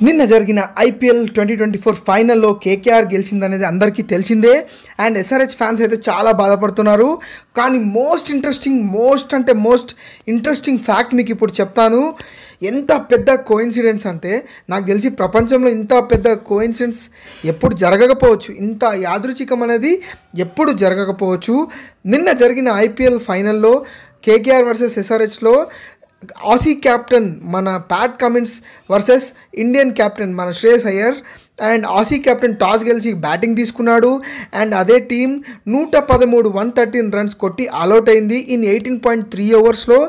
నిన్న జరిగిన ఐపీఎల్ 2024 ఫైనల్లో కేకేఆర్ గెలిచిందనేది అందరికీ తెలిసిందే. అండ్ ఎస్ఆర్హెచ్ ఫ్యాన్స్ అయితే చాలా బాధపడుతున్నారు. కానీ మోస్ట్ ఇంట్రెస్టింగ్ ఫ్యాక్ట్ మీకు ఇప్పుడు చెప్తాను. ఎంత పెద్ద కోఇన్సిడెన్స్ అంటే నాకు తెలిసి ప్రపంచంలో ఇంత పెద్ద కోఇన్సిడెన్స్ ఎప్పుడు జరగకపోవచ్చు, ఇంత యాదృచ్ఛికం అనేది ఎప్పుడు జరగకపోవచ్చు. నిన్న జరిగిన ఐపీఎల్ ఫైనల్లో కేకేఆర్ వర్సెస్ ఎస్ఆర్హెచ్లో ఆసీ క్యాప్టెన్ మన Pat Cummins versus Indian captain మన Shreyas Iyer. And Aussie captain toss గెలిచి బ్యాటింగ్ తీసుకున్నాడు. అండ్ అదే టీం 113 రన్స్ కొట్టి ఆల్అవుట్ అయింది ఇన్ 18.3 ఓవర్స్లో.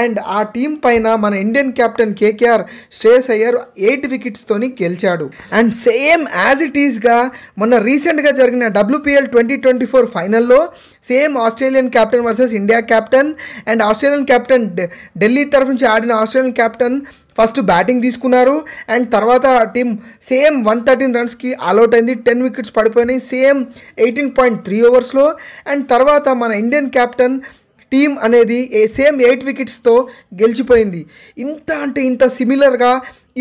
అండ్ ఆ టీం పైన మన Indian captain KKR Shreyas Iyer 8 వికెట్స్తోని గెలిచాడు. అండ్ సేమ్ యాజ్ ఇట్ ఈస్గా మొన్న రీసెంట్గా జరిగిన WPL 2024 ఫైనల్లో same Australian captain versus India captain. And Australian captain Delhi తరఫు నుంచి ఆడిన ఆస్ట్రేలియన్ క్యాప్టెన్ ఫస్ట్ బ్యాటింగ్ తీసుకున్నారు. అండ్ తర్వాత టీం సేమ్ 113 రన్స్కి ఆల్అవుట్ అయింది. 10 వికెట్స్ పడిపోయినాయి సేమ్ 18.3 ఓవర్స్లో. అండ్ తర్వాత మన ఇండియన్ క్యాప్టెన్ టీం అనేది సేమ్ 8 వికెట్స్తో గెలిచిపోయింది. ఇంత సిమిలర్గా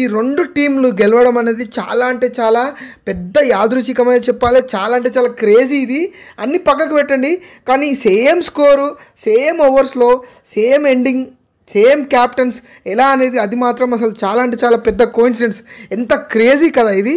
ఈ రెండు టీంలు గెలవడం అనేది చాలా పెద్ద యాదృచ్ఛికమైన చెప్పాలి. చాలా క్రేజీ. ఇది అన్ని పక్కకు పెట్టండి, కానీ సేమ్ స్కోరు, సేమ్ ఓవర్స్లో, సేమ్ ఎండింగ్, సేమ్ క్యాప్టెన్స్ ఎలా అనేది అది మాత్రం అసలు చాలా పెద్ద కోఇన్సిడెన్స్. ఎంత క్రేజీ కదా ఇది.